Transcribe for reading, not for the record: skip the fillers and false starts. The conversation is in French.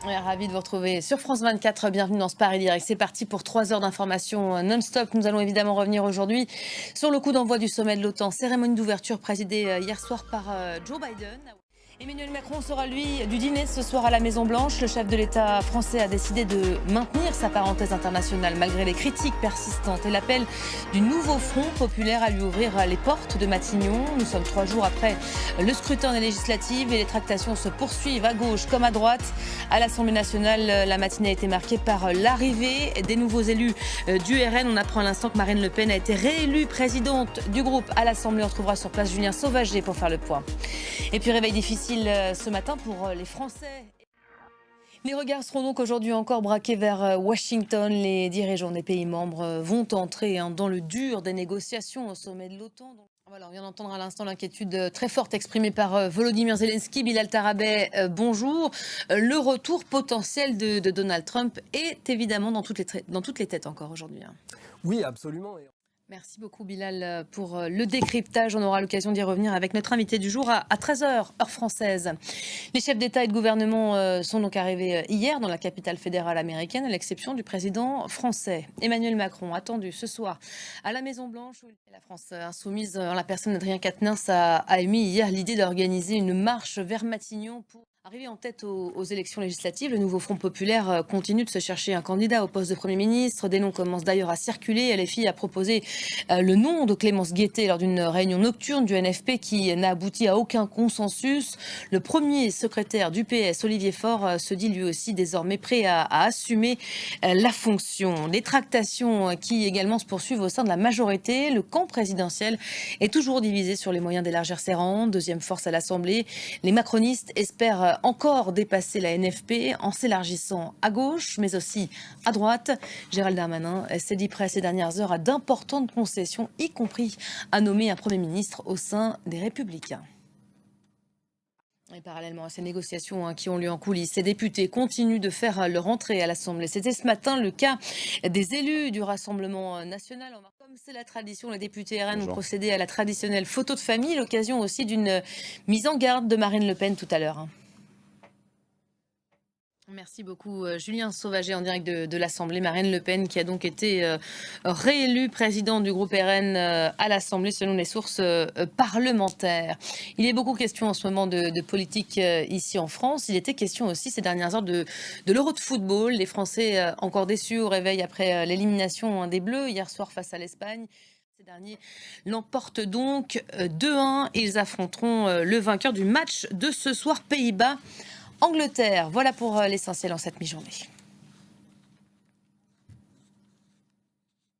Ouais, ravi de vous retrouver sur France 24. Bienvenue dans ce Paris Direct. C'est parti pour 3 heures d'information non-stop. Nous allons évidemment revenir aujourd'hui sur le coup d'envoi du sommet de l'OTAN. Cérémonie d'ouverture présidée hier soir par Joe Biden. Emmanuel Macron sera, lui, du dîner ce soir à la Maison-Blanche. Le chef de l'État français a décidé de maintenir sa parenthèse internationale malgré les critiques persistantes et l'appel du nouveau Front populaire à lui ouvrir les portes de Matignon. Nous sommes 3 jours après le scrutin des législatives et les tractations se poursuivent à gauche comme à droite. À l'Assemblée nationale, la matinée a été marquée par l'arrivée des nouveaux élus du RN. On apprend à l'instant que Marine Le Pen a été réélue présidente du groupe à l'Assemblée. On retrouvera sur place Julien Sauvager pour faire le point. Et puis réveil difficile ce matin pour les Français. Les regards seront donc aujourd'hui encore braqués vers Washington. Les dirigeants des pays membres vont entrer dans le dur des négociations au sommet de l'OTAN. Voilà, on vient d'entendre à l'instant l'inquiétude très forte exprimée par Volodymyr Zelensky. Bilal Tarabay, bonjour. Le retour potentiel de Donald Trump est évidemment dans toutes les têtes encore aujourd'hui. Oui, absolument. Merci beaucoup Bilal pour le décryptage. On aura l'occasion d'y revenir avec notre invité du jour à 13 heures, heure française. Les chefs d'État et de gouvernement sont donc arrivés hier dans la capitale fédérale américaine, à l'exception du président français. Emmanuel Macron, attendu ce soir à la Maison-Blanche. La France insoumise, en la personne d'Adrien Quatennens, a émis hier l'idée d'organiser une marche vers Matignon pour arriver en tête aux élections législatives. Le nouveau Front populaire continue de se chercher un candidat au poste de Premier ministre. Des noms commencent d'ailleurs à circuler. LFI a proposé le nom de Clémence Guettet lors d'une réunion nocturne du NFP qui n'a abouti à aucun consensus. Le premier secrétaire du PS, Olivier Faure, se dit lui aussi désormais prêt à assumer la fonction. Les tractations qui également se poursuivent au sein de la majorité. Le camp présidentiel est toujours divisé sur les moyens d'élargir ses rangs. Deuxième force à l'Assemblée. Les macronistes espèrent encore dépasser la NFP en s'élargissant à gauche, mais aussi à droite. Gérald Darmanin s'est dit prêt ces dernières heures à d'importantes concessions, y compris à nommer un Premier ministre au sein des Républicains. Et parallèlement à ces négociations qui ont lieu en coulisses, ces députés continuent de faire leur entrée à l'Assemblée. C'était ce matin le cas des élus du Rassemblement national. Comme c'est la tradition, les députés RN ont procédé à la traditionnelle photo de famille, l'occasion aussi d'une mise en garde de Marine Le Pen tout à l'heure. Merci beaucoup Julien Sauvager en direct de l'Assemblée. Marine Le Pen qui a donc été réélue présidente du groupe RN à l'Assemblée selon les sources parlementaires. Il est beaucoup question en ce moment de politique ici en France. Il était question aussi ces dernières heures de l'Euro de football. Les Français encore déçus au réveil après l'élimination des Bleus hier soir face à l'Espagne. Ces derniers l'emportent donc 2-1 et ils affronteront le vainqueur du match de ce soir, Pays-Bas. Angleterre, voilà pour l'essentiel en cette mi-journée.